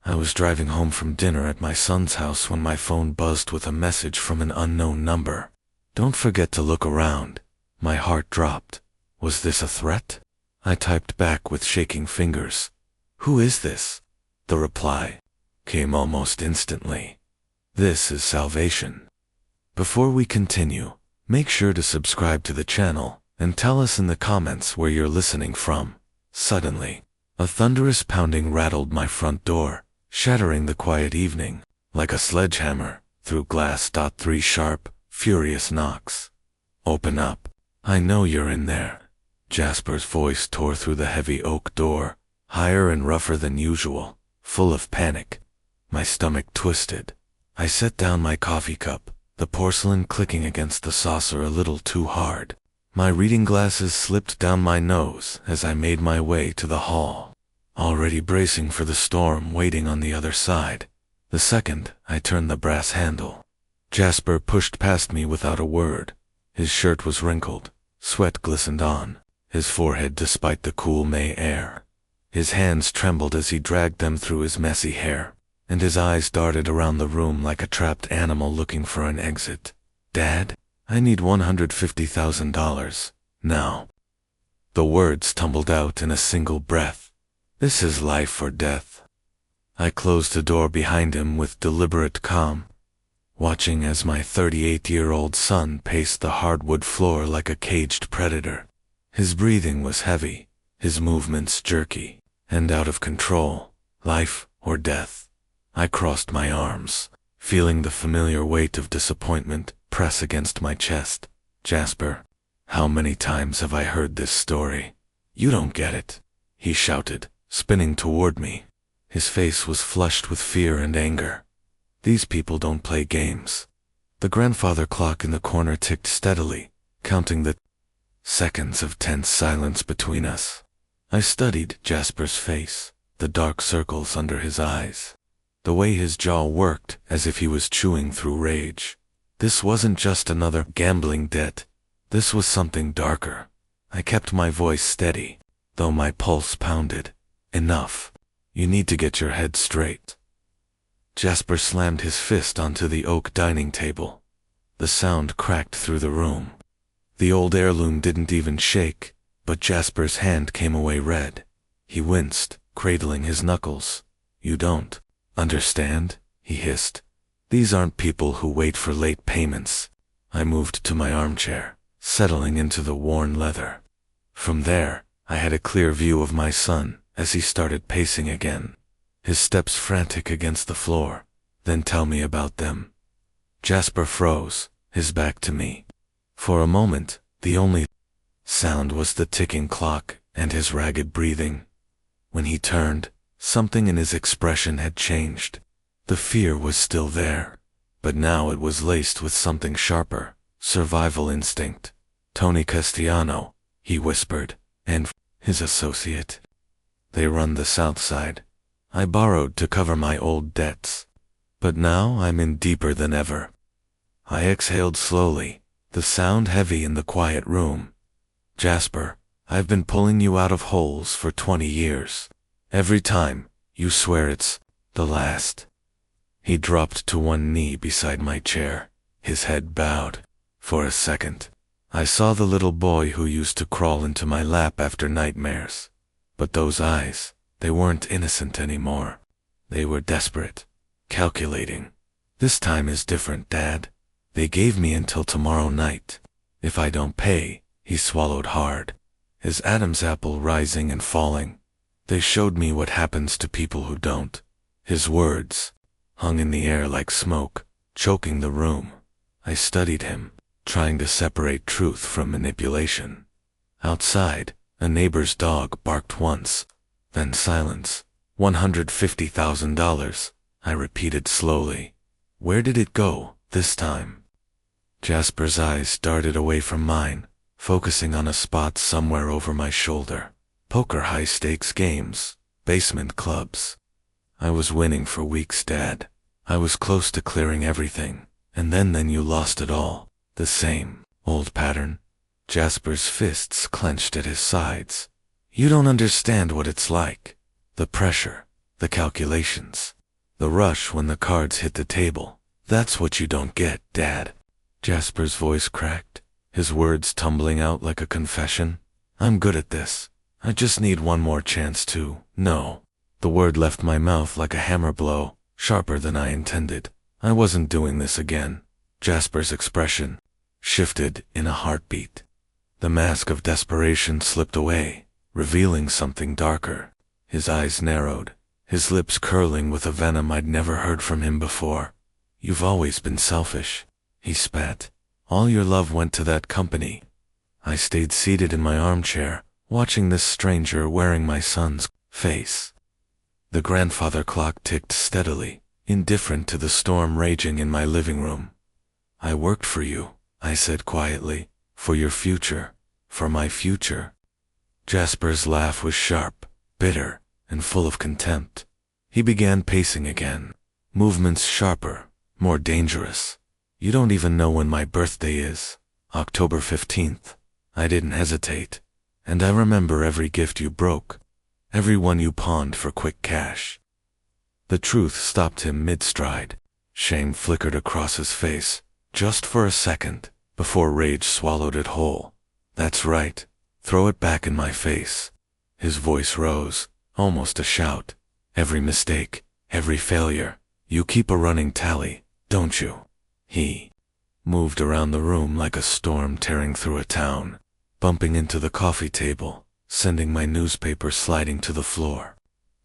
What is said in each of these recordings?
I was driving home from dinner at my son's house when my phone buzzed with a message from an unknown number. Don't forget to look around. My heart dropped. Was this a threat? I typed back with shaking fingers. Who is this? The reply came almost instantly. This is salvation. Before we continue, make sure to subscribe to the channel and tell us in the comments where you're listening from. Suddenly, a thunderous pounding rattled my front door, shattering the quiet evening like a sledgehammer through glass. 3 sharp, furious knocks. Open up. I know you're in there. Jasper's voice tore through the heavy oak door, higher and rougher than usual, full of panic. My stomach twisted. I set down my coffee cup, the porcelain clicking against the saucer a little too hard. My reading glasses slipped down my nose as I made my way to the hall, already bracing for the storm waiting on the other side. The second I turned the brass handle, Jasper pushed past me without a word. His shirt was wrinkled, sweat glistened on his forehead despite the cool May air. His hands trembled as he dragged them through his messy hair, and his eyes darted around the room like a trapped animal looking for an exit. Dad, I need $150,000, now. The words tumbled out in a single breath. This is life or death. I closed the door behind him with deliberate calm, watching as my 38-year-old son paced the hardwood floor like a caged predator. His breathing was heavy, his movements jerky and out of control. Life or death. I crossed my arms, feeling the familiar weight of disappointment press against my chest. Jasper, how many times have I heard this story? You don't get it, he shouted, spinning toward me. His face was flushed with fear and anger. These people don't play games. The grandfather clock in the corner ticked steadily, counting the seconds of tense silence between us. I studied Jasper's face, the dark circles under his eyes, the way his jaw worked as if he was chewing through rage. This wasn't just another gambling debt. This was something darker. I kept my voice steady, though my pulse pounded. Enough. You need to get your head straight. Jasper slammed his fist onto the oak dining table. The sound cracked through the room. The old heirloom didn't even shake, but Jasper's hand came away red. He winced, cradling his knuckles. You don't understand, he hissed. These aren't people who wait for late payments. I moved to my armchair, settling into the worn leather. From there, I had a clear view of my son as he started pacing again, his steps frantic against the floor. Then tell me about them. Jasper froze, his back to me. For a moment, the only sound was the ticking clock and his ragged breathing. When he turned, something in his expression had changed. The fear was still there, but now it was laced with something sharper, survival instinct. Tony Castellano, he whispered, and his associate. They run the South Side. I borrowed to cover my old debts, but now I'm in deeper than ever. I exhaled slowly, the sound heavy in the quiet room. Jasper, I've been pulling you out of holes for 20 years. Every time, you swear it's the last. He dropped to one knee beside my chair, his head bowed. For a second, I saw the little boy who used to crawl into my lap after nightmares. But those eyes, they weren't innocent anymore. They were desperate, calculating. This time is different, Dad. They gave me until tomorrow night. If I don't pay, he swallowed hard, his Adam's apple rising and falling. They showed me what happens to people who don't. His words hung in the air like smoke, choking the room. I studied him, trying to separate truth from manipulation. Outside, a neighbor's dog barked once, then silence. $150,000, I repeated slowly. Where did it go, this time? Jasper's eyes darted away from mine, focusing on a spot somewhere over my shoulder. Poker high-stakes games, basement clubs. I was winning for weeks, Dad. I was close to clearing everything, and then you lost it all. The same old pattern. Jasper's fists clenched at his sides. You don't understand what it's like. The pressure, the calculations. The rush when the cards hit the table. That's what you don't get, Dad. Jasper's voice cracked, his words tumbling out like a confession. I'm good at this. I just need one more chance to. No. The word left my mouth like a hammer blow, sharper than I intended. I wasn't doing this again. Jasper's expression shifted in a heartbeat. The mask of desperation slipped away, revealing something darker. His eyes narrowed, his lips curling with a venom I'd never heard from him before. You've always been selfish, he spat. All your love went to that company. I stayed seated in my armchair, watching this stranger wearing my son's face. The grandfather clock ticked steadily, indifferent to the storm raging in my living room. I worked for you, I said quietly, for your future, for my future. Jasper's laugh was sharp, bitter, and full of contempt. He began pacing again, movements sharper, more dangerous. You don't even know when my birthday is. October 15th. I didn't hesitate. And I remember every gift you broke, every one you pawned for quick cash. The truth stopped him mid-stride. Shame flickered across his face, just for a second, before rage swallowed it whole. That's right. Throw it back in my face. His voice rose, almost a shout. Every mistake, every failure. You keep a running tally, don't you? He moved around the room like a storm tearing through a town, bumping into the coffee table, sending my newspaper sliding to the floor.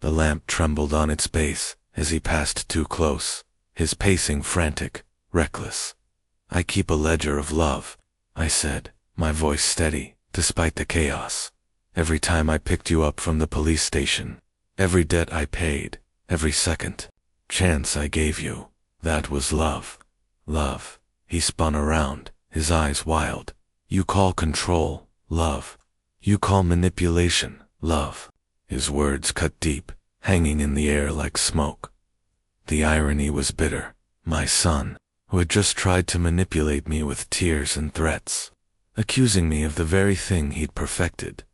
The lamp trembled on its base as he passed too close, his pacing frantic, reckless. I keep a ledger of love, I said, my voice steady, despite the chaos. Every time I picked you up from the police station, every debt I paid, every second chance I gave you, that was love. Love. He spun around, his eyes wild. You call control, love. You call manipulation, love. His words cut deep, hanging in the air like smoke. The irony was bitter. My son, who had just tried to manipulate me with tears and threats, accusing me of the very thing he'd perfected.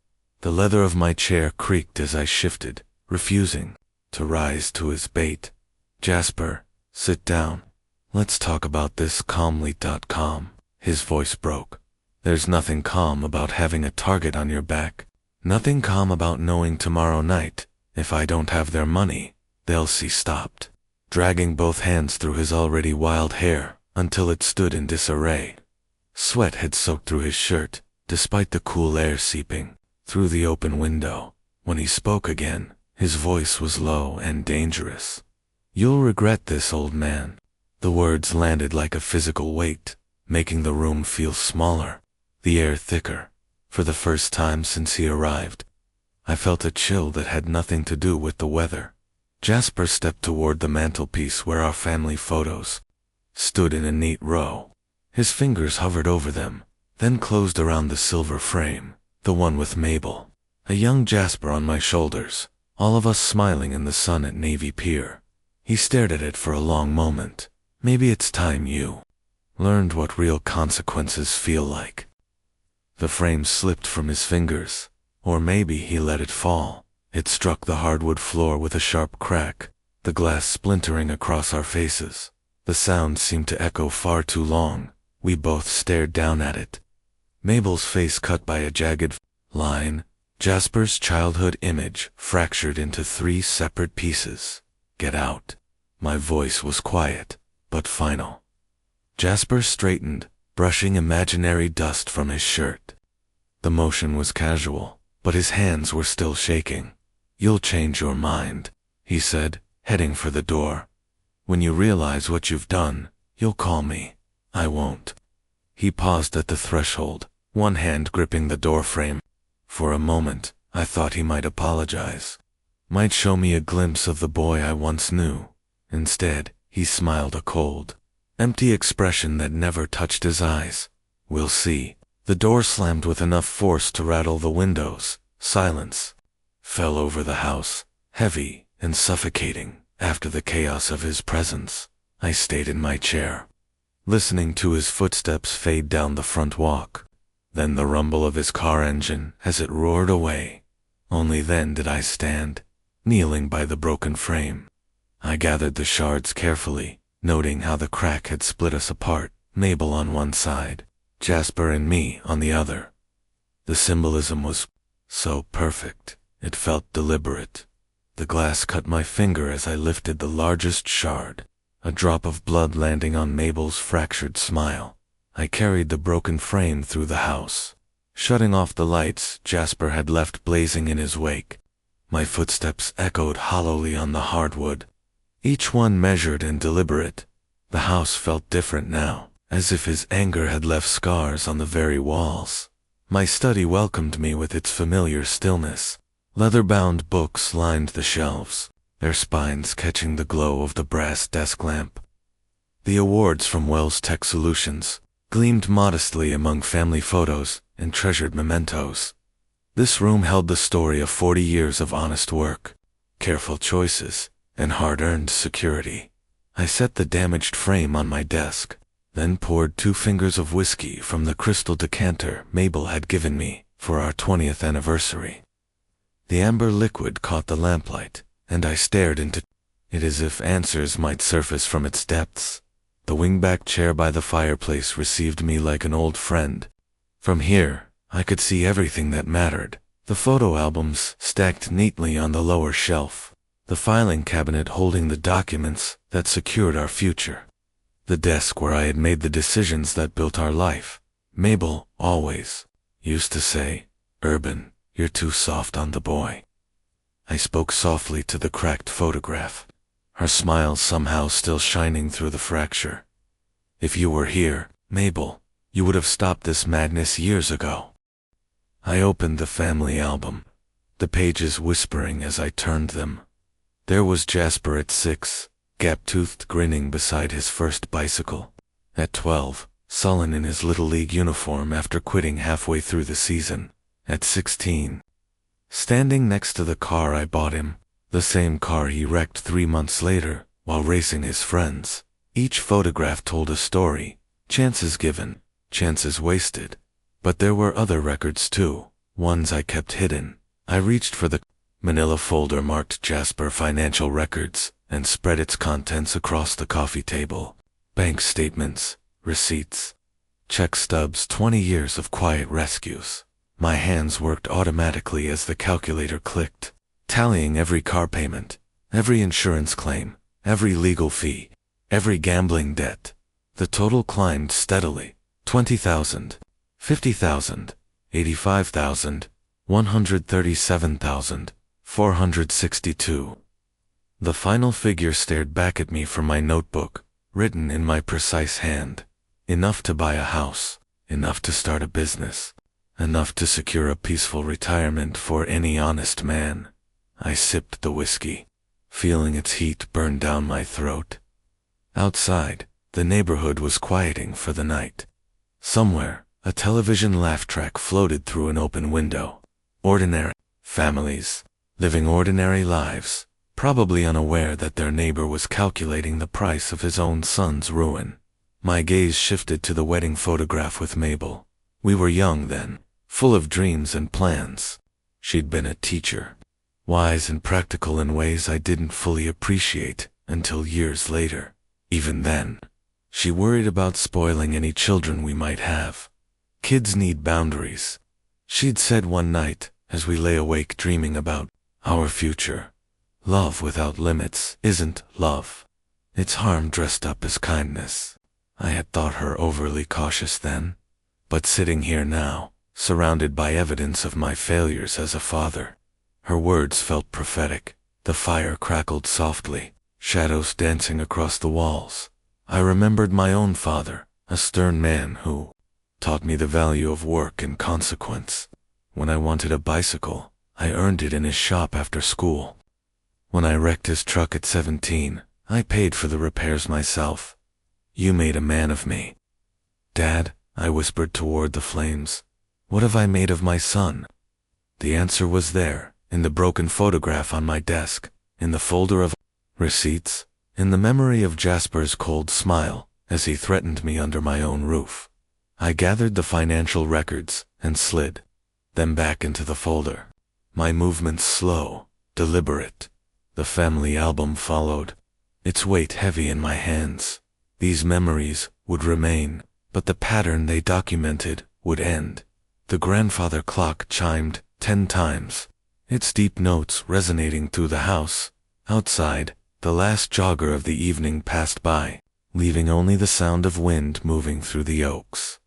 The leather of my chair creaked as I shifted, refusing to rise to his bait. Jasper, sit down. Let's talk about this calmly.com. His voice broke. There's nothing calm about having a target on your back. Nothing calm about knowing tomorrow night, if I don't have their money, they'll see. Stopped, dragging both hands through his already wild hair until it stood in disarray. Sweat had soaked through his shirt, despite the cool air seeping through the open window. When he spoke again, his voice was low and dangerous. You'll regret this, old man. The words landed like a physical weight, making the room feel smaller, the air thicker. For the first time since he arrived, I felt a chill that had nothing to do with the weather. Jasper stepped toward the mantelpiece where our family photos stood in a neat row. His fingers hovered over them, then closed around the silver frame, the one with Mabel, a young Jasper on my shoulders, all of us smiling in the sun at Navy Pier. He stared at it for a long moment. Maybe it's time you learned what real consequences feel like. The frame slipped from his fingers, or maybe he let it fall. It struck the hardwood floor with a sharp crack, the glass splintering across our faces. The sound seemed to echo far too long. We both stared down at it. Mabel's face cut by a jagged line, Jasper's childhood image fractured into 3 separate pieces. Get out. My voice was quiet, but final. Jasper straightened, brushing imaginary dust from his shirt. The motion was casual, but his hands were still shaking. You'll change your mind, he said, heading for the door. When you realize what you've done, you'll call me. I won't. He paused at the threshold, one hand gripping the doorframe. For a moment, I thought he might apologize, might show me a glimpse of the boy I once knew. Instead, he smiled a cold, empty expression that never touched his eyes. We'll see. The door slammed with enough force to rattle the windows. Silence fell over the house, heavy and suffocating. After the chaos of his presence, I stayed in my chair, listening to his footsteps fade down the front walk, then the rumble of his car engine as it roared away. Only then did I stand, kneeling by the broken frame. I gathered the shards carefully, noting how the crack had split us apart, Mabel on one side, Jasper and me on the other. The symbolism was so perfect, it felt deliberate. The glass cut my finger as I lifted the largest shard, a drop of blood landing on Mabel's fractured smile. I carried the broken frame through the house, shutting off the lights Jasper had left blazing in his wake. My footsteps echoed hollowly on the hardwood, each one measured and deliberate. The house felt different now, as if his anger had left scars on the very walls. My study welcomed me with its familiar stillness. Leather-bound books lined the shelves, their spines catching the glow of the brass desk lamp. The awards from Wells Tech Solutions gleamed modestly among family photos and treasured mementos. This room held the story of 40 years of honest work, careful choices, and hard-earned security. I set the damaged frame on my desk, then poured 2 fingers of whiskey from the crystal decanter Mabel had given me for our 20th anniversary. The amber liquid caught the lamplight, and I stared into it as if answers might surface from its depths. The wingback chair by the fireplace received me like an old friend. From here, I could see everything that mattered. The photo albums stacked neatly on the lower shelf, the filing cabinet holding the documents that secured our future, the desk where I had made the decisions that built our life. Mabel always used to say, "Urban, you're too soft on the boy." I spoke softly to the cracked photograph, her smile somehow still shining through the fracture. "If you were here, Mabel, you would have stopped this madness years ago." I opened the family album, the pages whispering as I turned them. There was Jasper at 6, gap-toothed grinning beside his first bicycle. At 12, sullen in his Little League uniform after quitting halfway through the season. At 16, standing next to the car I bought him, the same car he wrecked 3 months later while racing his friends. Each photograph told a story, chances given, chances wasted. But there were other records too, ones I kept hidden. I reached for the manila folder marked Jasper Financial Records and spread its contents across the coffee table. Bank statements, receipts, check stubs, 20 years of quiet rescues. My hands worked automatically as the calculator clicked, tallying every car payment, every insurance claim, every legal fee, every gambling debt. The total climbed steadily. 20,000, 50,000, 85,000, 137,000, 462. The final figure stared back at me from my notebook, written in my precise hand. Enough to buy a house, enough to start a business, enough to secure a peaceful retirement for any honest man. I sipped the whiskey, feeling its heat burn down my throat. Outside, the neighborhood was quieting for the night. Somewhere, a television laugh track floated through an open window. Ordinary families, living ordinary lives, probably unaware that their neighbor was calculating the price of his own son's ruin. My gaze shifted to the wedding photograph with Mabel. We were young then, full of dreams and plans. She'd been a teacher, wise and practical in ways I didn't fully appreciate until years later. Even then, she worried about spoiling any children we might have. Kids need boundaries, she'd said one night as we lay awake dreaming about our future. Love without limits isn't love. It's harm dressed up as kindness. I had thought her overly cautious then, but sitting here now, surrounded by evidence of my failures as a father, her words felt prophetic. The fire crackled softly, shadows dancing across the walls. I remembered my own father, a stern man who taught me the value of work and consequence. When I wanted a bicycle, I earned it in his shop after school. When I wrecked his truck at 17, I paid for the repairs myself. You made a man of me. Dad, I whispered toward the flames, what have I made of my son? The answer was there, in the broken photograph on my desk, in the folder of receipts, in the memory of Jasper's cold smile as he threatened me under my own roof. I gathered the financial records and slid them back into the folder. My movements slow, deliberate. The family album followed, its weight heavy in my hands. These memories would remain, but the pattern they documented would end. The grandfather clock chimed 10 times, its deep notes resonating through the house. Outside, the last jogger of the evening passed by, leaving only the sound of wind moving through the oaks.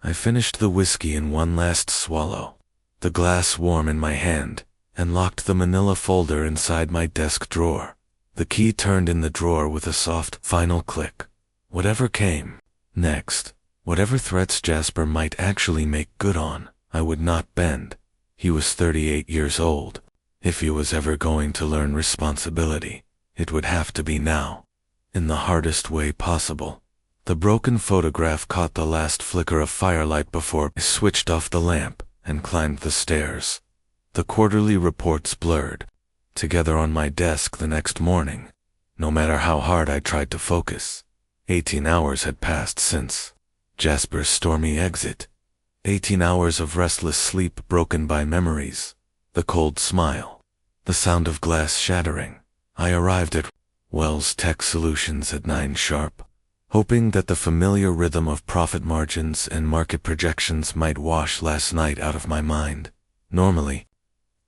I finished the whiskey in one last swallow, the glass warm in my hand, and locked the manila folder inside my desk drawer. The key turned in the drawer with a soft, final click. Whatever came next, whatever threats Jasper might actually make good on, I would not bend. He was 38 years old. If he was ever going to learn responsibility, it would have to be now, in the hardest way possible. The broken photograph caught the last flicker of firelight before I switched off the lamp and climbed the stairs. The quarterly reports blurred together on my desk the next morning. No matter how hard I tried to focus, 18 hours had passed since Jasper's stormy exit. 18 hours of restless sleep broken by memories, the cold smile, the sound of glass shattering. I arrived at Wells Tech Solutions at 9 sharp, hoping that the familiar rhythm of profit margins and market projections might wash last night out of my mind. Normally,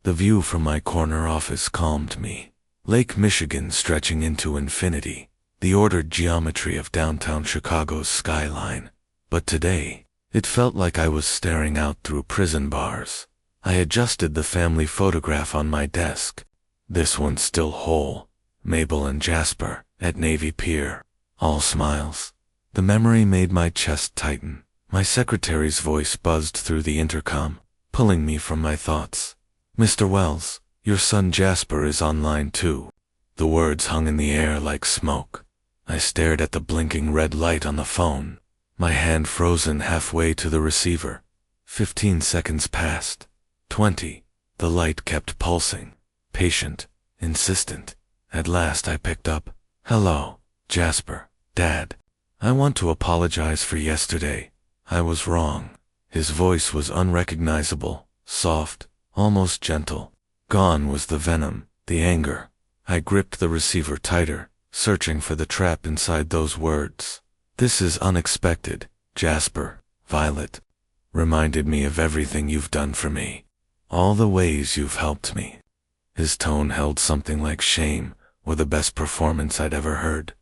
the view from my corner office calmed me. Lake Michigan stretching into infinity, the ordered geometry of downtown Chicago's skyline. But today, it felt like I was staring out through prison bars. I adjusted the family photograph on my desk. This one still whole. Mabel and Jasper, at Navy Pier. All smiles. The memory made my chest tighten. My secretary's voice buzzed through the intercom, pulling me from my thoughts. "Mr. Wells, your son Jasper is online too." The words hung in the air like smoke. I stared at the blinking red light on the phone, my hand frozen halfway to the receiver. 15 seconds passed. 20. The light kept pulsing. Patient. Insistent. At last I picked up. "Hello, Jasper. Dad. I want to apologize for yesterday. I was wrong." His voice was unrecognizable, soft, almost gentle. Gone was the venom, the anger. I gripped the receiver tighter, searching for the trap inside those words. "This is unexpected, Jasper." Violet reminded me of everything you've done for me. All the ways you've helped me. His tone held something like shame, or the best performance I'd ever heard.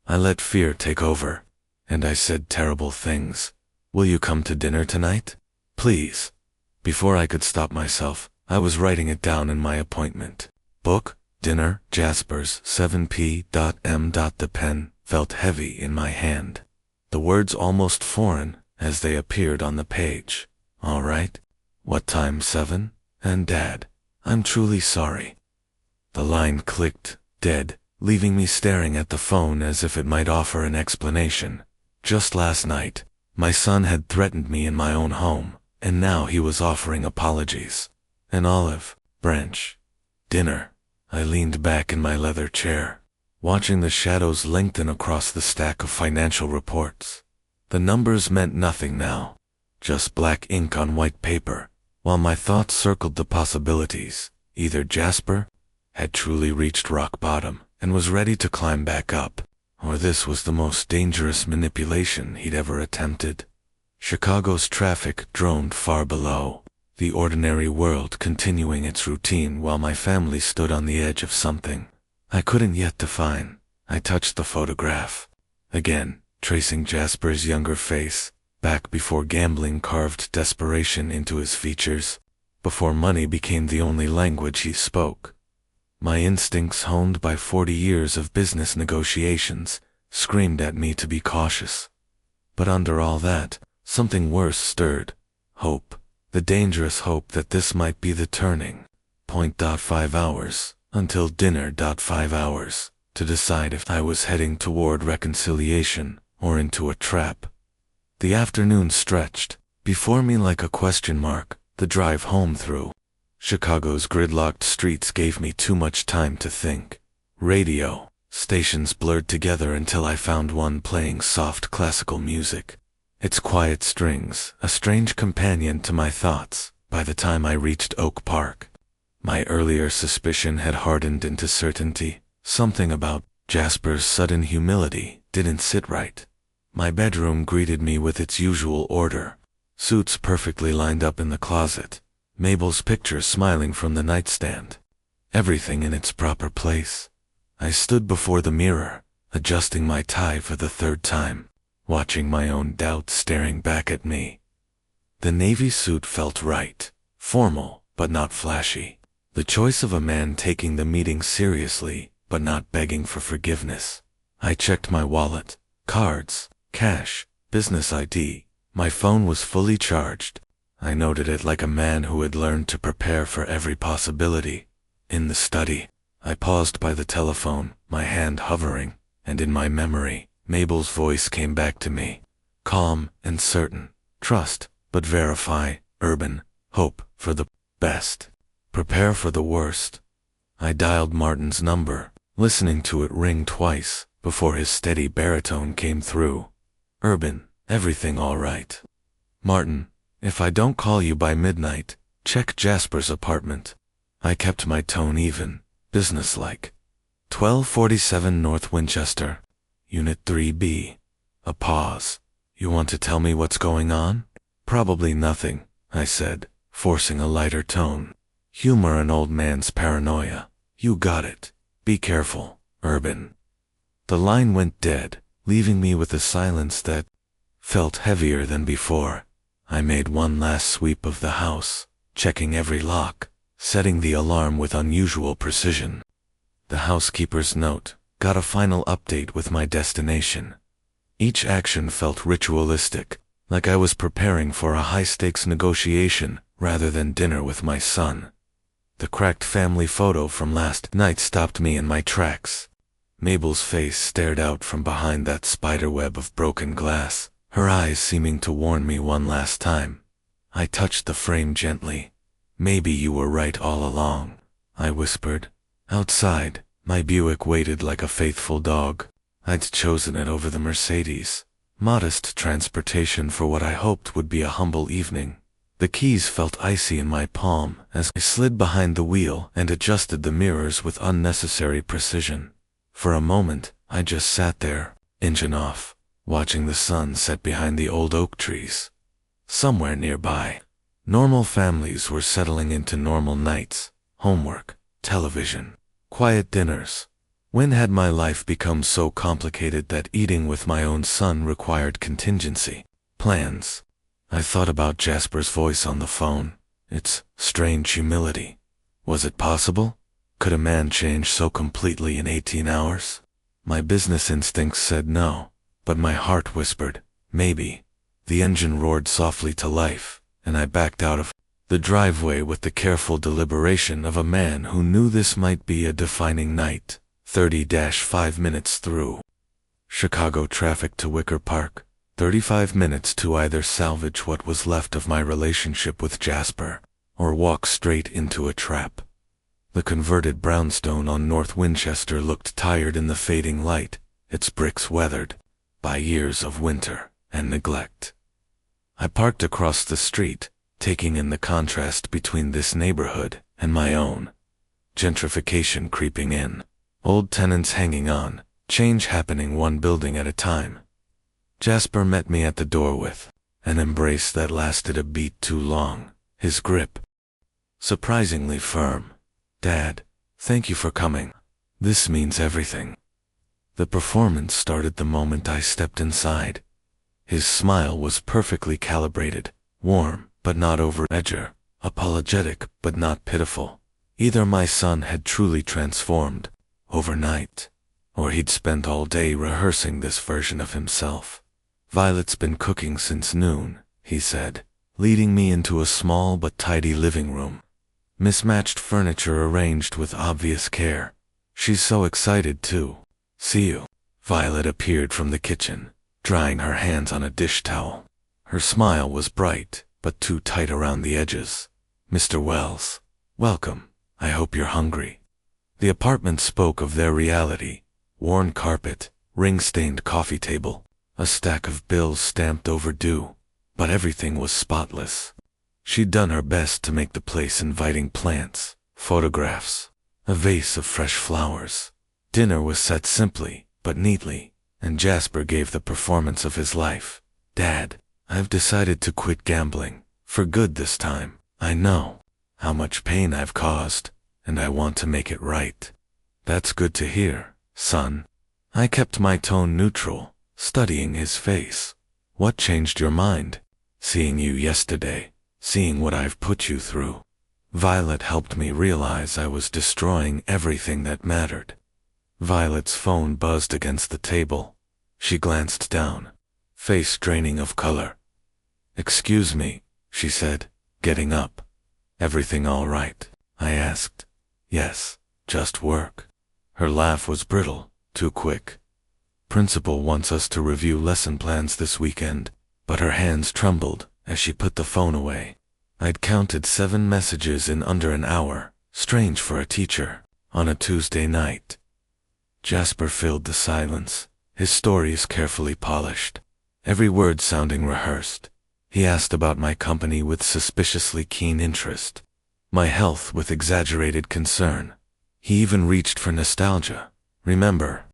I let fear take over, and I said terrible things. "Will you come to dinner tonight? Please." Before I could stop myself, I was writing it down in my appointment book. Dinner, Jasper's 7 p.m. The pen felt heavy in my hand. The words almost foreign as they appeared on the page. "All right. What time? 7? And Dad, I'm truly sorry." The line clicked, dead, leaving me staring at the phone as if it might offer an explanation. Just last night, my son had threatened me in my own home, and now he was offering apologies. An olive branch. Dinner. I leaned back in my leather chair, watching the shadows lengthen across the stack of financial reports. The numbers meant nothing now, just black ink on white paper, while my thoughts circled the possibilities. Either Jasper had truly reached rock bottom and was ready to climb back up, or this was the most dangerous manipulation he'd ever attempted. Chicago's traffic droned far below, the ordinary world continuing its routine while my family stood on the edge of something I couldn't yet define. I touched the photograph. Again, tracing Jasper's younger face, back before gambling carved desperation into his features, before money became the only language he spoke. My instincts, honed by 40 years of business negotiations, screamed at me to be cautious. But under all that, something worse stirred. Hope. The dangerous hope that this might be the turning point. 5 hours, until dinner. 5 hours, to decide if I was heading toward reconciliation or into a trap. The afternoon stretched before me like a question mark, the drive home through Chicago's gridlocked streets gave me too much time to think. Radio stations blurred together until I found one playing soft classical music. Its quiet strings, a strange companion to my thoughts. By the time I reached Oak Park, my earlier suspicion had hardened into certainty. Something about Jasper's sudden humility didn't sit right. My bedroom greeted me with its usual order. Suits perfectly lined up in the closet. Mabel's picture smiling from the nightstand. Everything in its proper place. I stood before the mirror, adjusting my tie for the third time, watching my own doubt staring back at me. The navy suit felt right. Formal, but not flashy. The choice of a man taking the meeting seriously, but not begging for forgiveness. I checked my wallet, cards, cash, business ID. My phone was fully charged. I noted it like a man who had learned to prepare for every possibility. In the study, I paused by the telephone, my hand hovering, and in my memory, Mabel's voice came back to me. Calm and certain. Trust, but verify. Urban. Hope for the best. Prepare for the worst. I dialed Martin's number, listening to it ring twice, before his steady baritone came through. Urban, everything all right? Martin, if I don't call you by midnight, check Jasper's apartment. I kept my tone even, businesslike. 1247 North Winchester, Unit 3B. A pause. You want to tell me what's going on? Probably nothing, I said, forcing a lighter tone. Humor an old man's paranoia. You got it. Be careful, Urban. The line went dead, leaving me with a silence that felt heavier than before. I made one last sweep of the house, checking every lock, setting the alarm with unusual precision. The housekeeper's note got a final update with my destination. Each action felt ritualistic, like I was preparing for a high-stakes negotiation rather than dinner with my son. The cracked family photo from last night stopped me in my tracks. Mabel's face stared out from behind that spiderweb of broken glass, her eyes seeming to warn me one last time. I touched the frame gently. Maybe you were right all along, I whispered. Outside, my Buick waited like a faithful dog. I'd chosen it over the Mercedes. Modest transportation for what I hoped would be a humble evening. The keys felt icy in my palm as I slid behind the wheel and adjusted the mirrors with unnecessary precision. For a moment, I just sat there, engine off, watching the sun set behind the old oak trees. Somewhere nearby, normal families were settling into normal nights, homework, television, quiet dinners. When had my life become so complicated that eating with my own son required contingency plans? I thought about Jasper's voice on the phone, its strange humility. Was it possible? Could a man change so completely in 18 hours? My business instincts said no, but my heart whispered, maybe. The engine roared softly to life, and I backed out of the driveway with the careful deliberation of a man who knew this might be a defining night. 30-5 minutes through Chicago traffic to Wicker Park. 35 minutes to either salvage what was left of my relationship with Jasper, or walk straight into a trap. The converted brownstone on North Winchester looked tired in the fading light, its bricks weathered by years of winter and neglect. I parked across the street, taking in the contrast between this neighborhood and my own. Gentrification creeping in, old tenants hanging on, change happening one building at a time. Jasper met me at the door with an embrace that lasted a beat too long, his grip surprisingly firm. Dad, thank you for coming. This means everything. The performance started the moment I stepped inside. His smile was perfectly calibrated, warm but not over-edger, apologetic but not pitiful. Either my son had truly transformed overnight, or he'd spent all day rehearsing this version of himself. Violet's been cooking since noon, he said, leading me into a small but tidy living room. Mismatched furniture arranged with obvious care. She's so excited too. See you. Violet appeared from the kitchen, drying her hands on a dish towel. Her smile was bright, but too tight around the edges. Mr. Wells, welcome. I hope you're hungry. The apartment spoke of their reality. Worn carpet, ring-stained coffee table, a stack of bills stamped overdue, but everything was spotless. She'd done her best to make the place inviting. Plants, photographs, a vase of fresh flowers, Dinner was set simply, but neatly, and Jasper gave the performance of his life. Dad, I've decided to quit gambling, for good this time. I know how much pain I've caused, and I want to make it right. That's good to hear, son. I kept my tone neutral, studying his face. What changed your mind? Seeing you yesterday, seeing what I've put you through. Violet helped me realize I was destroying everything that mattered. Violet's phone buzzed against the table. She glanced down, face draining of color. "Excuse me," she said, getting up. "Everything all right?" I asked. "Yes, just work." Her laugh was brittle, too quick. "Principal wants us to review lesson plans this weekend," but her hands trembled as she put the phone away. I'd counted 7 messages in under an hour, strange for a teacher, on a Tuesday night. Jasper filled the silence, his stories carefully polished, every word sounding rehearsed. He asked about my company with suspiciously keen interest, my health with exaggerated concern. He even reached for nostalgia. "Remember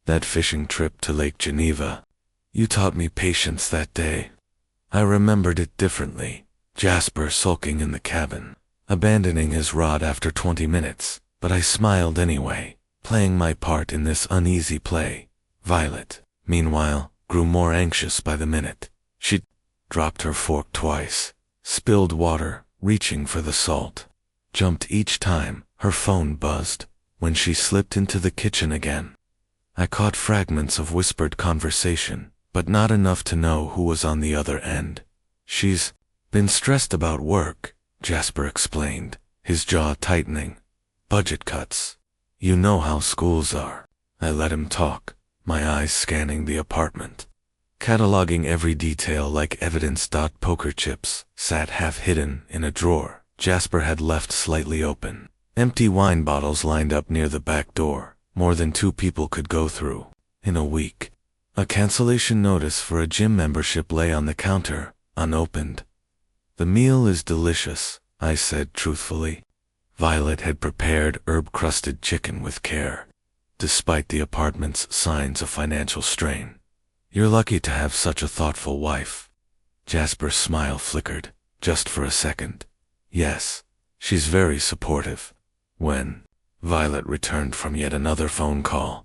that fishing trip to Lake Geneva? You taught me patience that day." I remembered it differently. Jasper sulking in the cabin, abandoning his rod after 20 minutes, but I smiled anyway, playing my part in this uneasy play. Violet, meanwhile, grew more anxious by the minute. She dropped her fork twice, spilled water, reaching for the salt, jumped each time her phone buzzed. When she slipped into the kitchen again, I caught fragments of whispered conversation, but not enough to know who was on the other end. "She's been stressed about work," Jasper explained, his jaw tightening. "Budget cuts. You know how schools are." I let him talk, my eyes scanning the apartment, cataloging every detail like evidence. Poker chips sat half hidden in a drawer Jasper had left slightly open. Empty wine bottles lined up near the back door, more than 2 people could go through in a week. A cancellation notice for a gym membership lay on the counter, unopened. "The meal is delicious," I said truthfully. Violet had prepared herb-crusted chicken with care, despite the apartment's signs of financial strain. "You're lucky to have such a thoughtful wife." Jasper's smile flickered, just for a second. "Yes, she's very supportive." When Violet returned from yet another phone call,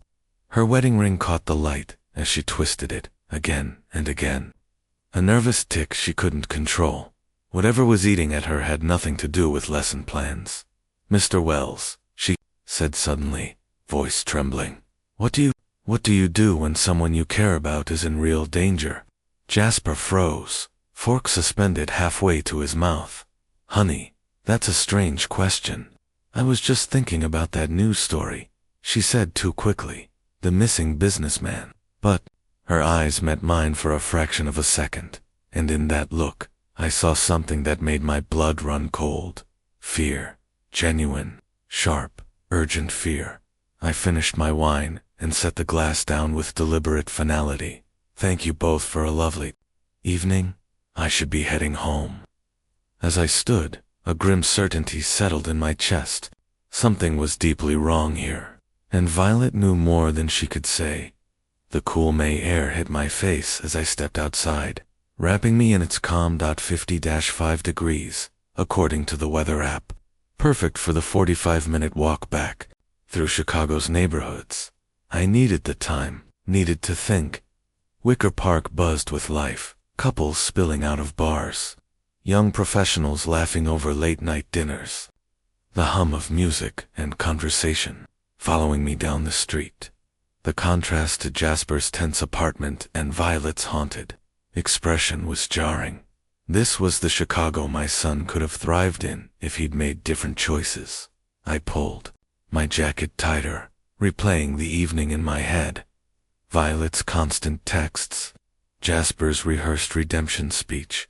her wedding ring caught the light as she twisted it again and again. A nervous tic she couldn't control. Whatever was eating at her had nothing to do with lesson plans. "Mr. Wells," she said suddenly, voice trembling. What do you do when someone you care about is in real danger?" Jasper froze, fork suspended halfway to his mouth. "Honey, that's a strange question. I was just thinking about that news story," she said too quickly. "The missing businessman." But her eyes met mine for a fraction of a second, and in that look, I saw something that made my blood run cold. Fear. Genuine, sharp, urgent fear. I finished my wine and set the glass down with deliberate finality. "Thank you both for a lovely evening. I should be heading home." As I stood, a grim certainty settled in my chest. Something was deeply wrong here, and Violet knew more than she could say. The cool May air hit my face as I stepped outside, wrapping me in its calm. 50-5 degrees, according to the weather app. Perfect for the 45-minute walk back through Chicago's neighborhoods. I needed the time, needed to think. Wicker Park buzzed with life, couples spilling out of bars, young professionals laughing over late-night dinners, the hum of music and conversation following me down the street. The contrast to Jasper's tense apartment and Violet's haunted expression was jarring. This was the Chicago my son could have thrived in if he'd made different choices. I pulled my jacket tighter, replaying the evening in my head. Violet's constant texts, Jasper's rehearsed redemption speech,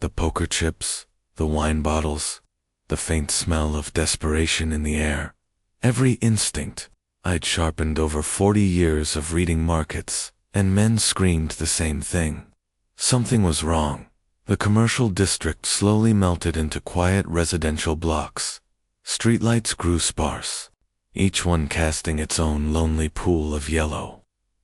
the poker chips, the wine bottles, the faint smell of desperation in the air. Every instinct I'd sharpened over 40 years of reading markets, and men screamed the same thing. Something was wrong. The commercial district slowly melted into quiet residential blocks. Streetlights grew sparse. each one casting its own lonely pool of yellow,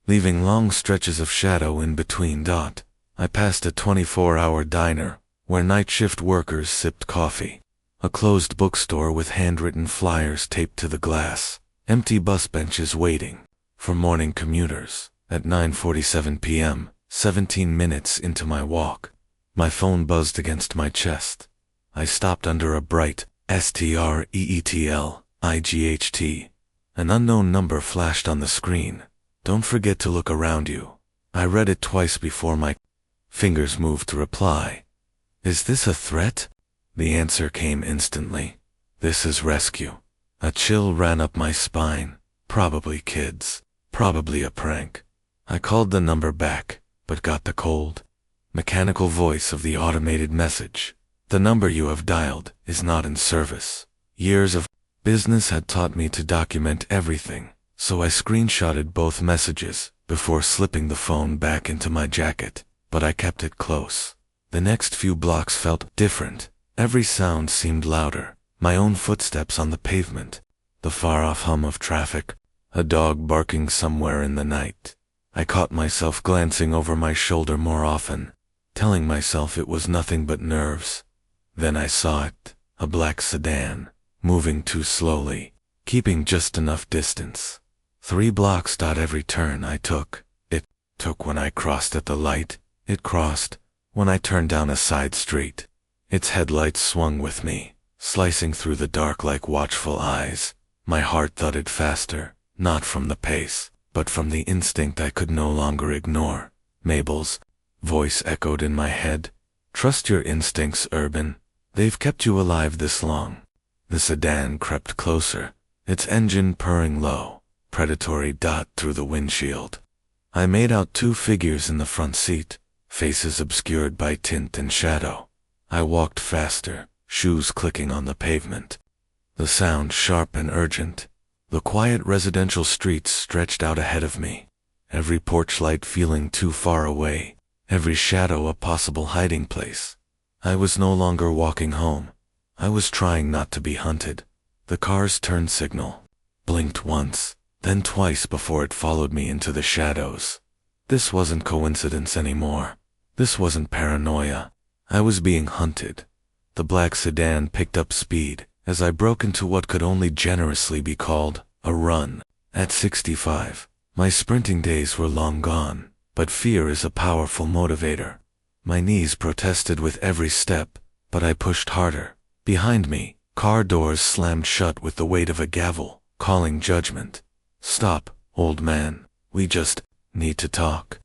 leaving long stretches of shadow in between. I passed a 24-hour diner where night shift workers sipped coffee, a closed bookstore with handwritten flyers taped to the glass, empty bus benches waiting for morning commuters. At 9:47 p.m., 17 minutes into my walk, my phone buzzed against my chest. I stopped under a bright STREETLIGHT. An unknown number flashed on the screen. Don't forget to look around you. I read it twice before my fingers moved to reply. Is this a threat? The answer came instantly. This is rescue. A chill ran up my spine. Probably kids. Probably a prank. I called the number back, but got the cold, mechanical voice of the automated message. The number you have dialed is not in service. Years of business had taught me to document everything, so I screenshotted both messages before slipping the phone back into my jacket, but I kept it close. The next few blocks felt different. Every sound seemed louder. My own footsteps on the pavement, the far-off hum of traffic, a dog barking somewhere in the night. I caught myself glancing over my shoulder more often, telling myself it was nothing but nerves. Then I saw it, a black sedan, moving too slowly, keeping just enough distance. 3 blocks. Every turn I took, it took when I crossed at the light, it crossed when I turned down a side street. Its headlights swung with me, slicing through the dark like watchful eyes. My heart thudded faster, not from the pace, but from the instinct I could no longer ignore. Mabel's voice echoed in my head. Trust your instincts, Urban. They've kept you alive this long. The sedan crept closer, its engine purring low, predatory. Through the windshield, I made out 2 figures in the front seat, faces obscured by tint and shadow. I walked faster, shoes clicking on the pavement. The sound sharp and urgent. The quiet residential streets stretched out ahead of me, every porch light feeling too far away, every shadow a possible hiding place. I was no longer walking home. I was trying not to be hunted. The car's turn signal blinked once, then twice before it followed me into the shadows. This wasn't coincidence anymore. This wasn't paranoia. I was being hunted. The black sedan picked up speed as I broke into what could only generously be called a run. At 65, my sprinting days were long gone, but fear is a powerful motivator. My knees protested with every step, but I pushed harder. Behind me, car doors slammed shut with the weight of a gavel, calling judgment. Stop, old man. We just need to talk.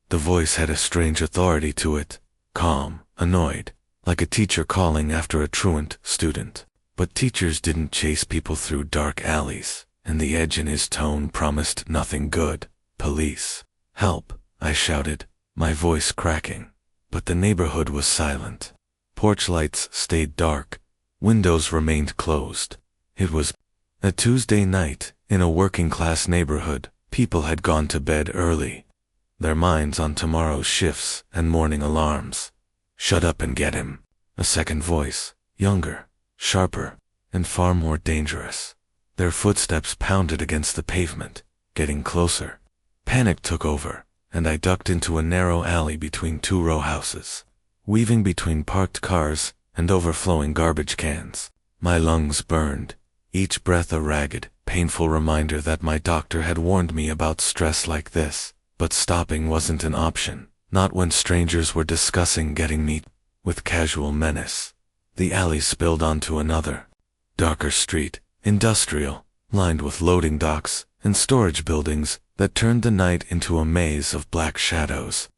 The voice had a strange authority to it, calm, annoyed, like a teacher calling after a truant student. But teachers didn't chase people through dark alleys, and the edge in his tone promised nothing good. Police. Help, I shouted, my voice cracking. But the neighborhood was silent. Porch lights stayed dark. Windows remained closed. It was a Tuesday night in a working-class neighborhood. People had gone to bed early, their minds on tomorrow's shifts and morning alarms. Shut up and get him. A second voice, younger, sharper, and far more dangerous. Their footsteps pounded against the pavement, getting closer. Panic took over, and I ducked into a narrow alley between 2 row houses, weaving between parked cars and overflowing garbage cans. My lungs burned, each breath a ragged, painful reminder that my doctor had warned me about stress like this. But stopping wasn't an option, not when strangers were discussing getting me with casual menace. The alley spilled onto another, darker street, industrial, lined with loading docks and storage buildings that turned the night into a maze of black shadows.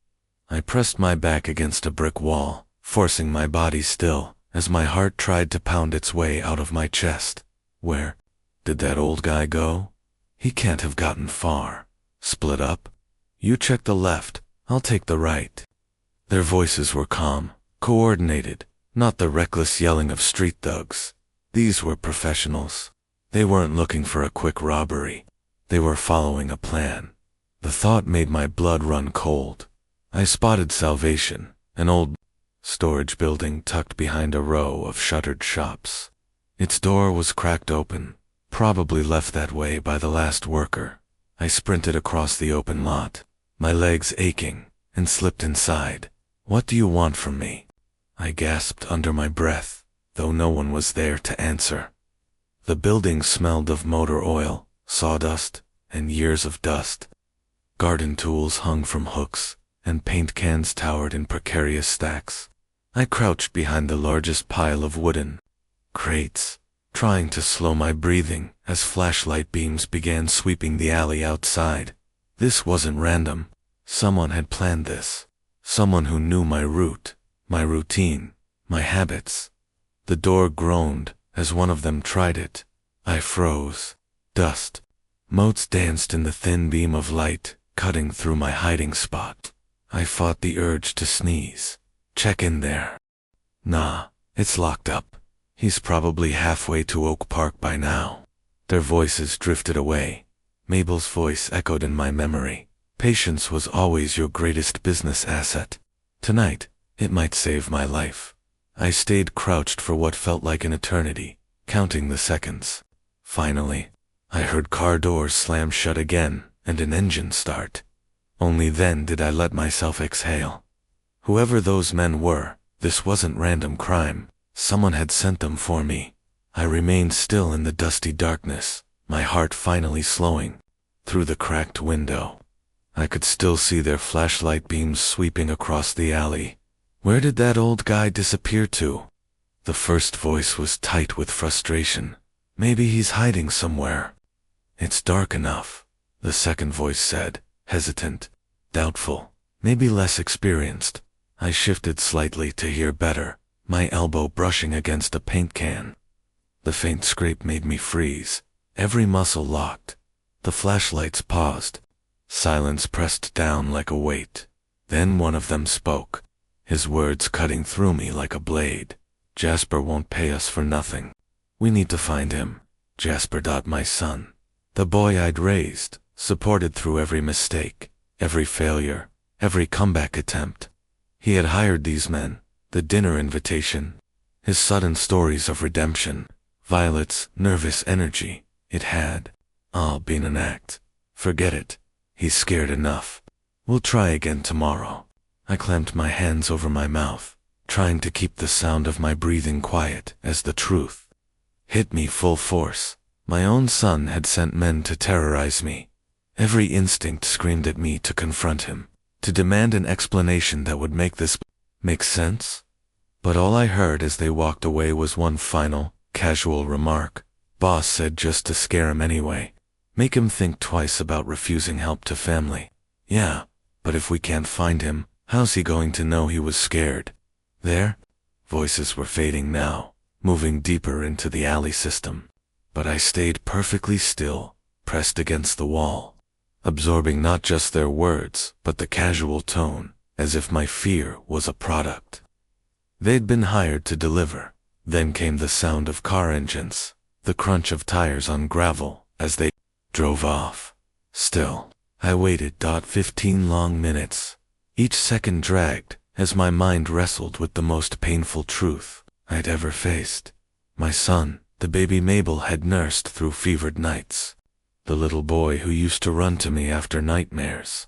I pressed my back against a brick wall, forcing my body still as my heart tried to pound its way out of my chest. Where did that old guy go? He can't have gotten far. Split up? You check the left, I'll take the right. Their voices were calm, coordinated, not the reckless yelling of street thugs. These were professionals. They weren't looking for a quick robbery. They were following a plan. The thought made my blood run cold. I spotted Salvation, an old storage building tucked behind a row of shuttered shops. Its door was cracked open, Probably left that way by the last worker. I sprinted across the open lot, my legs aching, and slipped inside. "What do you want from me?" I gasped under my breath, though no one was there to answer. The building smelled of motor oil, sawdust, and years of dust. Garden tools hung from hooks, and paint cans towered in precarious stacks. I crouched behind the largest pile of wooden crates, trying to slow my breathing as flashlight beams began sweeping the alley outside. This wasn't random. Someone had planned this. Someone who knew my route, my routine, my habits. The door groaned as one of them tried it. I froze. Dust. Motes danced in the thin beam of light, cutting through my hiding spot. I fought the urge to sneeze. "Check in there." "Nah, it's locked up. He's probably halfway to Oak Park by now." Their voices drifted away. Mabel's voice echoed in my memory. Patience was always your greatest business asset. Tonight, it might save my life. I stayed crouched for what felt like an eternity, counting the seconds. Finally, I heard car doors slam shut again and an engine start. Only then did I let myself exhale. Whoever those men were, this wasn't random crime. Someone had sent them for me. I remained still in the dusty darkness, my heart finally slowing. Through the cracked window, I could still see their flashlight beams sweeping across the alley. Where did that old guy disappear to? The first voice was tight with frustration. Maybe he's hiding somewhere. "It's dark enough," the second voice said, hesitant, doubtful, maybe less experienced. I shifted slightly to hear better, my elbow brushing against a paint can. The faint scrape made me freeze, every muscle locked. The flashlights paused. Silence pressed down like a weight. Then one of them spoke, his words cutting through me like a blade. "Jasper won't pay us for nothing. We need to find him. Jasper. My son. The boy I'd raised, supported through every mistake, every failure, every comeback attempt. He had hired these men, the dinner invitation, his sudden stories of redemption, Violet's nervous energy. It had all been an act. Forget it. He's scared enough. We'll try again tomorrow." I clamped my hands over my mouth, trying to keep the sound of my breathing quiet as the truth hit me full force. My own son had sent men to terrorize me. Every instinct screamed at me to confront him, to demand an explanation that would make this make sense. But all I heard as they walked away was one final, casual remark. "Boss said just to scare him anyway. Make him think twice about refusing help to family." "Yeah, but if we can't find him, how's he going to know he was scared?" There, voices were fading now, moving deeper into the alley system. But I stayed perfectly still, pressed against the wall, absorbing not just their words, but the casual tone, as if my fear was a product they'd been hired to deliver. Then came the sound of car engines, the crunch of tires on gravel as they drove off. Still, I waited. 15 long minutes. Each second dragged as my mind wrestled with the most painful truth I'd ever faced. My son, the baby Mabel had nursed through fevered nights. The little boy who used to run to me after nightmares.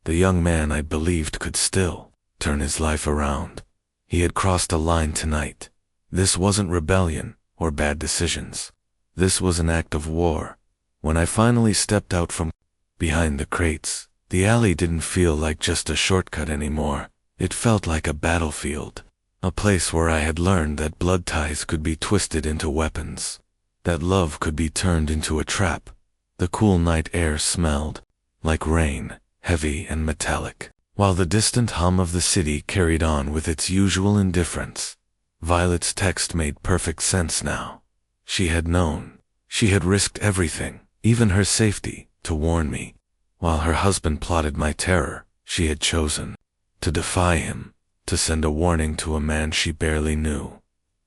The young man I believed could still turn his life around. He had crossed a line tonight. This wasn't rebellion or bad decisions. This was an act of war. When I finally stepped out from behind the crates, the alley didn't feel like just a shortcut anymore. It felt like a battlefield. A place where I had learned that blood ties could be twisted into weapons, that love could be turned into a trap. The cool night air smelled like rain, heavy and metallic, while the distant hum of the city carried on with its usual indifference. Violet's text made perfect sense now. She had known. She had risked everything, even her safety, to warn me. While her husband plotted my terror, she had chosen to defy him, to send a warning to a man she barely knew.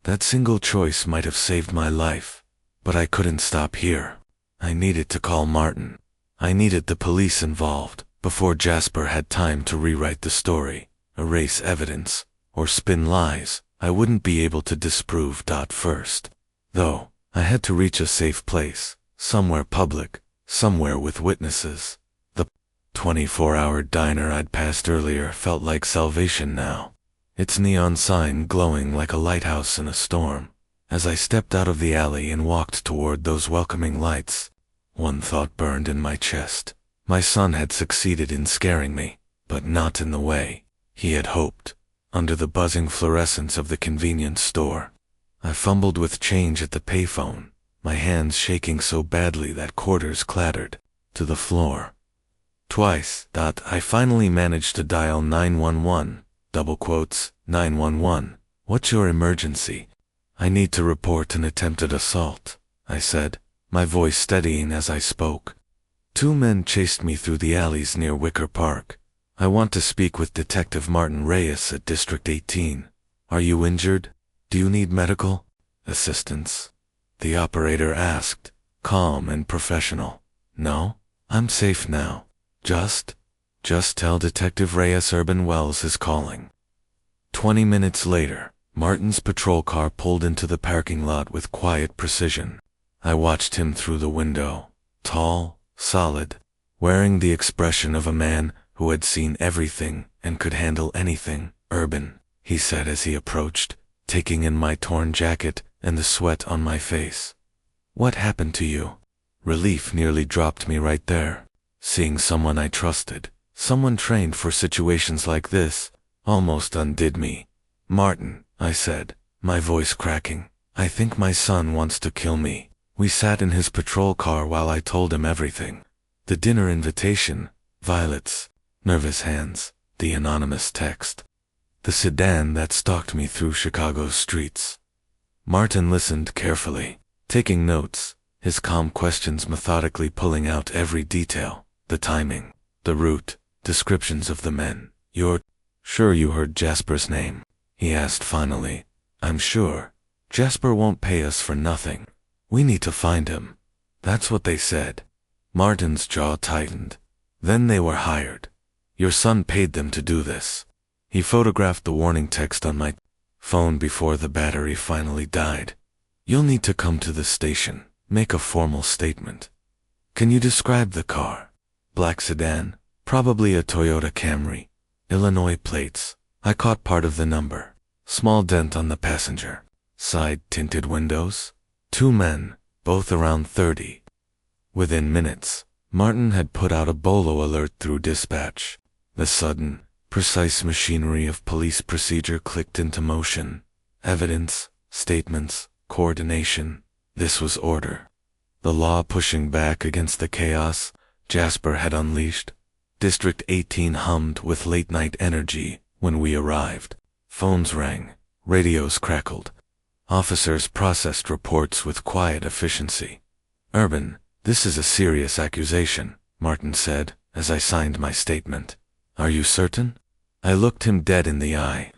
That single choice might have saved my life, but I couldn't stop here. I needed to call Martin. I needed the police involved before Jasper had time to rewrite the story, erase evidence, or spin lies I wouldn't be able to disprove. First, though, I had to reach a safe place, somewhere public, somewhere with witnesses. The 24-hour diner I'd passed earlier felt like salvation now, its neon sign glowing like a lighthouse in a storm. As I stepped out of the alley and walked toward those welcoming lights, one thought burned in my chest. My son had succeeded in scaring me, but not in the way he had hoped. Under the buzzing fluorescence of the convenience store, I fumbled with change at the payphone, my hands shaking so badly that quarters clattered to the floor. Twice, I finally managed to dial 911, double quotes, 911. What's your emergency? I need to report an attempted assault, I said, my voice steadying as I spoke. Two men chased me through the alleys near Wicker Park. I want to speak with Detective Martin Reyes at District 18. Are you injured? Do you need medical assistance? The operator asked, calm and professional. No, I'm safe now. Just tell Detective Reyes Urban Wells is calling. 20 minutes later, Martin's patrol car pulled into the parking lot with quiet precision. I watched him through the window, tall, solid, wearing the expression of a man who had seen everything and could handle anything. Urban, he said as he approached, taking in my torn jacket and the sweat on my face. What happened to you? Relief nearly dropped me right there. Seeing someone I trusted, someone trained for situations like this, almost undid me. Martin, I said, my voice cracking, I think my son wants to kill me. We sat in his patrol car while I told him everything. The dinner invitation, violets, nervous hands, the anonymous text. The sedan that stalked me through Chicago's streets. Martin listened carefully, taking notes, his calm questions methodically pulling out every detail, the timing, the route, descriptions of the men. You're sure you heard Jasper's name? He asked finally. I'm sure. Jasper won't pay us for nothing. We need to find him. That's what they said. Martin's jaw tightened. Then they were hired. Your son paid them to do this. He photographed the warning text on my phone before the battery finally died. You'll need to come to the station, make a formal statement. Can you describe the car? Black sedan, probably a Toyota Camry. Illinois plates. I caught part of the number. Small dent on the passenger. Side tinted windows. Two men, both around 30. Within minutes, Martin had put out a bolo alert through dispatch. The sudden, precise machinery of police procedure clicked into motion. Evidence, statements, coordination. This was order. The law pushing back against the chaos Jasper had unleashed. District 18 hummed with late-night energy when we arrived. Phones rang, radios crackled. Officers processed reports with quiet efficiency. Urban, this is a serious accusation, Martin said, as I signed my statement. Are you certain? I looked him dead in the eye.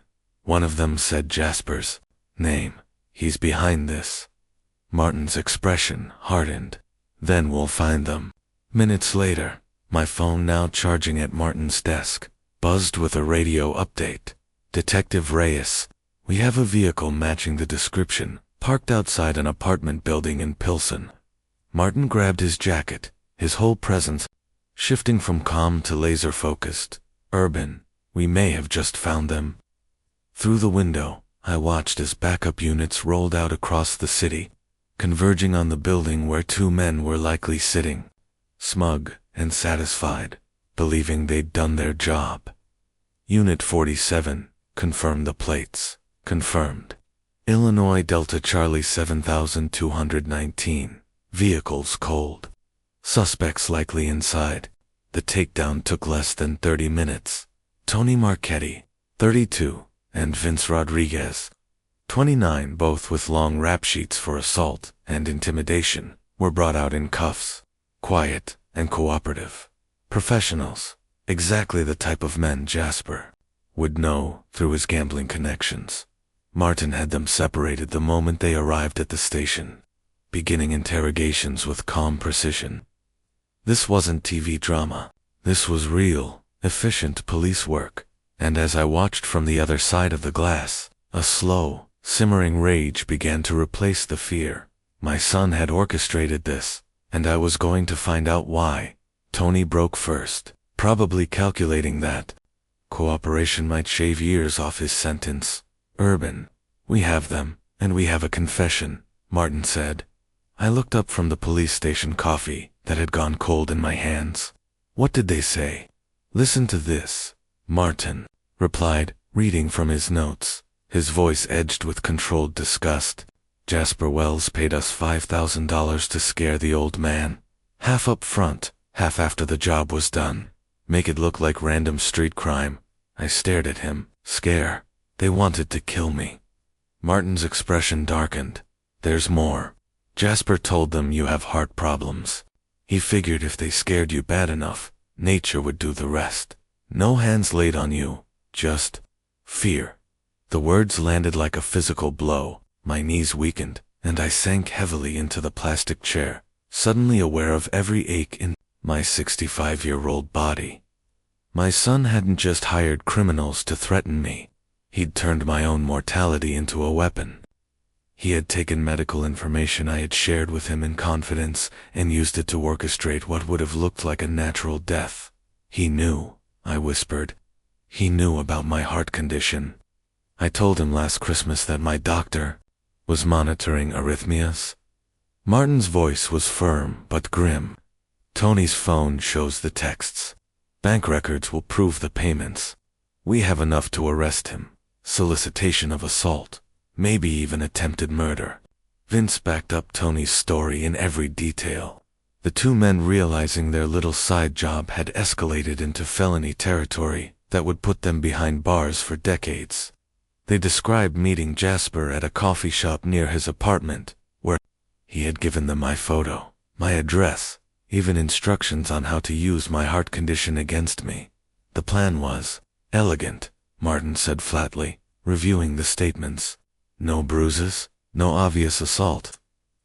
One of them said Jasper's name. He's behind this. Martin's expression hardened. Then we'll find them. Minutes later, my phone, now charging at Martin's desk, buzzed with a radio update. Detective Reyes, we have a vehicle matching the description, parked outside an apartment building in Pilsen. Martin grabbed his jacket, his whole presence shifting from calm to laser-focused. Urban, we may have just found them. Through the window, I watched as backup units rolled out across the city, converging on the building where two men were likely sitting, smug and satisfied, believing they'd done their job. Unit 47, confirmed the plates. Confirmed. Illinois Delta Charlie 7219. Vehicles cold. Suspects likely inside. The takedown took less than 30 minutes. Tony Marchetti, 32, and Vince Rodriguez, 29, both with long rap sheets for assault and intimidation, were brought out in cuffs. Quiet and cooperative. Professionals. Exactly the type of men Jasper would know through his gambling connections. Martin had them separated the moment they arrived at the station, beginning interrogations with calm precision. This wasn't TV drama. This was real, efficient police work. And as I watched from the other side of the glass, a slow, simmering rage began to replace the fear. My son had orchestrated this, and I was going to find out why. Tony broke first, probably calculating that cooperation might shave years off his sentence. Urban, we have them, and we have a confession, Martin said. I looked up from the police station coffee that had gone cold in my hands. What did they say? Listen to this, Martin replied, reading from his notes, his voice edged with controlled disgust. Jasper Wells paid us $5,000 to scare the old man. Half up front, half after the job was done. Make it look like random street crime. I stared at him. Scare. They wanted to kill me. Martin's expression darkened. There's more. Jasper told them you have heart problems. He figured if they scared you bad enough, nature would do the rest. No hands laid on you, just fear. The words landed like a physical blow. My knees weakened, and I sank heavily into the plastic chair, suddenly aware of every ache in my 65-year-old body. My son hadn't just hired criminals to threaten me. He'd turned my own mortality into a weapon. He had taken medical information I had shared with him in confidence and used it to orchestrate what would have looked like a natural death. He knew, I whispered. He knew about my heart condition. I told him last Christmas that my doctor was monitoring arrhythmias. Martin's voice was firm but grim. Tony's phone shows the texts. Bank records will prove the payments. We have enough to arrest him. Solicitation of assault. Maybe even attempted murder. Vince backed up Tony's story in every detail. The two men, realizing their little side job had escalated into felony territory that would put them behind bars for decades. They described meeting Jasper at a coffee shop near his apartment, where he had given them my photo, my address, even instructions on how to use my heart condition against me. The plan was elegant, Martin said flatly, reviewing the statements. No bruises, no obvious assault.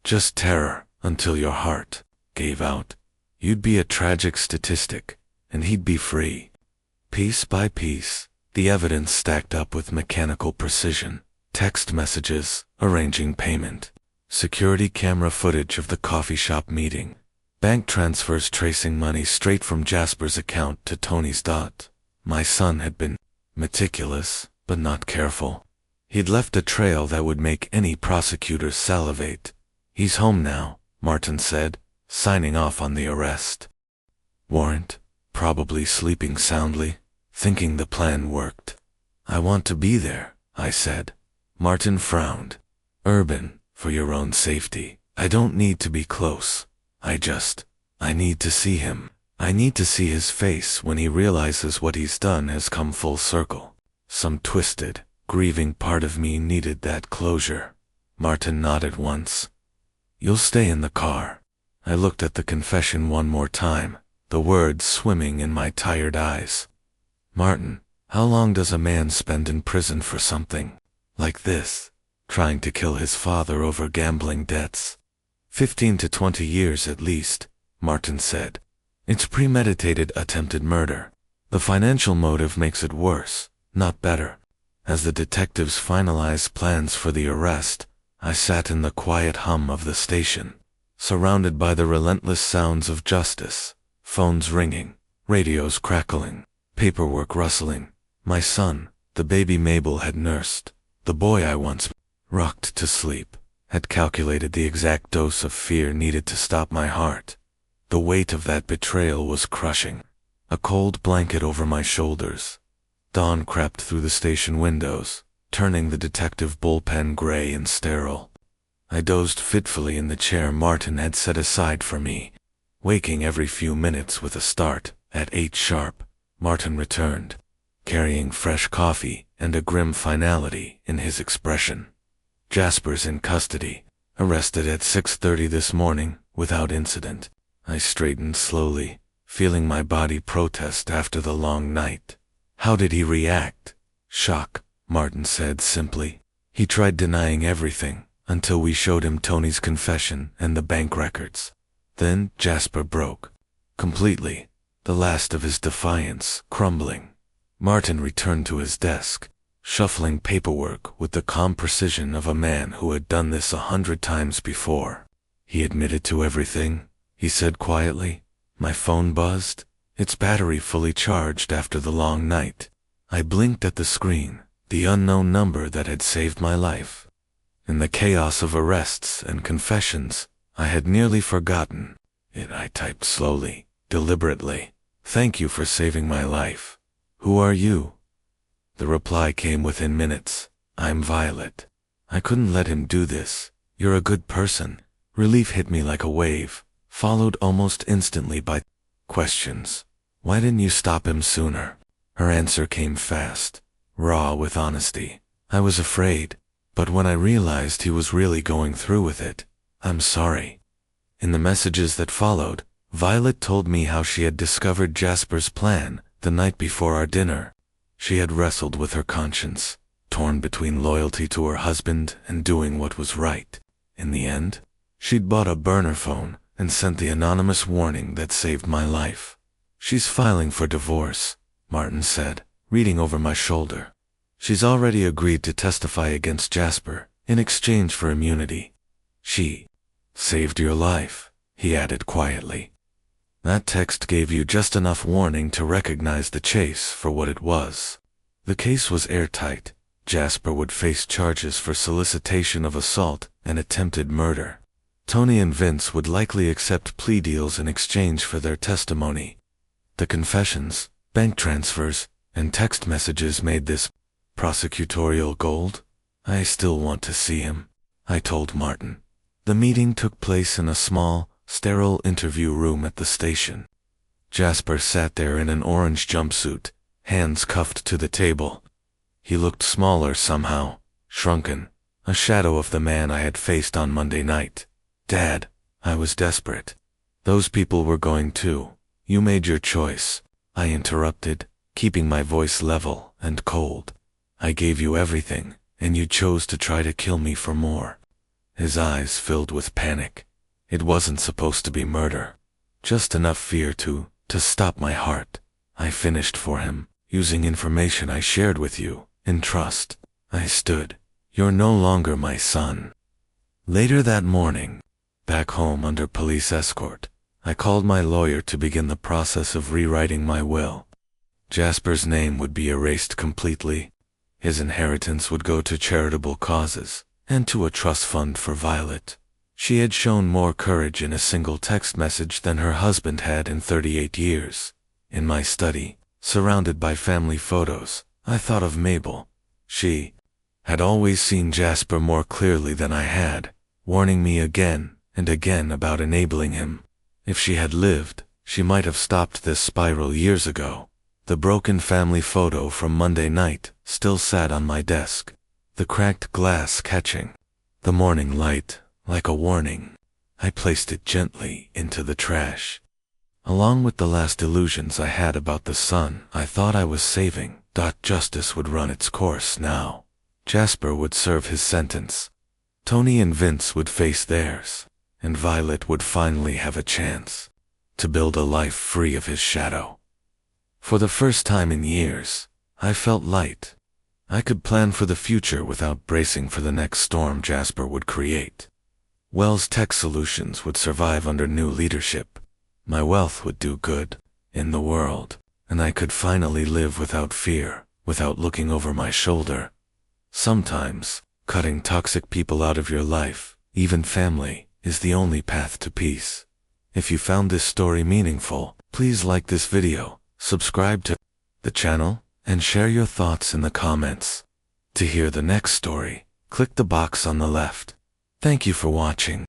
Just terror until your heart gave out. You'd be a tragic statistic, and he'd be free. Piece by piece, the evidence stacked up with mechanical precision. Text messages, arranging payment. Security camera footage of the coffee shop meeting. Bank transfers tracing money straight from Jasper's account to Tony's. My son had been meticulous, but not careful. He'd left a trail that would make any prosecutor salivate. He's home now, Martin said, signing off on the arrest warrant, probably sleeping soundly, thinking the plan worked. I want to be there, I said. Martin frowned. Urban, for your own safety. I don't need to be close. I need to see him. I need to see his face when he realizes what he's done has come full circle. Some twisted, grieving part of me needed that closure. Martin nodded once. You'll stay in the car. I looked at the confession one more time, the words swimming in my tired eyes. Martin, how long does a man spend in prison for something like this? Trying to kill his father over gambling debts? 15 to 20 years at least, Martin said. It's premeditated attempted murder. The financial motive makes it worse, not better. As the detectives finalized plans for the arrest, I sat in the quiet hum of the station, surrounded by the relentless sounds of justice. Phones ringing, radios crackling, paperwork rustling. My son, the baby Mabel had nursed, the boy I once rocked to sleep, had calculated the exact dose of fear needed to stop my heart. The weight of that betrayal was crushing. A cold blanket over my shoulders. Dawn crept through the station windows, turning the detective bullpen gray and sterile. I dozed fitfully in the chair Martin had set aside for me, waking every few minutes with a start. At 8 sharp, Martin returned, carrying fresh coffee and a grim finality in his expression. Jasper's in custody, arrested at 6:30 this morning, without incident. I straightened slowly, feeling my body protest after the long night. How did he react? Shock, Martin said simply. He tried denying everything, until we showed him Tony's confession and the bank records. Then Jasper broke. Completely, the last of his defiance crumbling. Martin returned to his desk, shuffling paperwork with the calm precision of a man who had done this 100 times before. He admitted to everything, he said quietly. My phone buzzed, its battery fully charged after the long night. I blinked at the screen, the unknown number that had saved my life. In the chaos of arrests and confessions, I had nearly forgotten it. I typed slowly, deliberately. Thank you for saving my life. Who are you? The reply came within minutes. I'm Violet. I couldn't let him do this. You're a good person. Relief hit me like a wave, followed almost instantly by questions. Why didn't you stop him sooner? Her answer came fast, raw with honesty. I was afraid, but when I realized he was really going through with it, I'm sorry. In the messages that followed, Violet told me how she had discovered Jasper's plan the night before our dinner. She had wrestled with her conscience, torn between loyalty to her husband and doing what was right. In the end, she'd bought a burner phone and sent the anonymous warning that saved my life. She's filing for divorce, Martin said, reading over my shoulder. She's already agreed to testify against Jasper in exchange for immunity. She saved your life, he added quietly. That text gave you just enough warning to recognize the chase for what it was. The case was airtight. Jasper would face charges for solicitation of assault and attempted murder. Tony and Vince would likely accept plea deals in exchange for their testimony. The confessions, bank transfers, and text messages made this prosecutorial gold. I still want to see him, I told Martin. The meeting took place in a small, sterile interview room at the station. Jasper sat there in an orange jumpsuit, hands cuffed to the table. He looked smaller somehow, shrunken, a shadow of the man I had faced on Monday night. Dad, I was desperate. Those people were going too. You made your choice, I interrupted, keeping my voice level and cold. I gave you everything, and you chose to try to kill me for more. His eyes filled with panic. It wasn't supposed to be murder. Just enough fear to stop my heart. I finished for him, using information I shared with you, in trust. I stood. You're no longer my son. Later that morning, back home under police escort, I called my lawyer to begin the process of rewriting my will. Jasper's name would be erased completely. His inheritance would go to charitable causes, and to a trust fund for Violet. She had shown more courage in a single text message than her husband had in 38 years. In my study, surrounded by family photos, I thought of Mabel. She had always seen Jasper more clearly than I had, warning me again and again about enabling him. If she had lived, she might have stopped this spiral years ago. The broken family photo from Monday night still sat on my desk, the cracked glass catching the morning light like a warning. I placed it gently into the trash. Along with the last illusions I had about the son I thought I was saving, justice would run its course now. Jasper would serve his sentence. Tony and Vince would face theirs, and Violet would finally have a chance to build a life free of his shadow. For the first time in years, I felt light. I could plan for the future without bracing for the next storm Jasper would create. Wells Tech Solutions would survive under new leadership. My wealth would do good in the world, and I could finally live without fear, without looking over my shoulder. Sometimes, cutting toxic people out of your life, even family, is the only path to peace. If you found this story meaningful, please like this video, subscribe to the channel, and share your thoughts in the comments. To hear the next story, click the box on the left. Thank you for watching.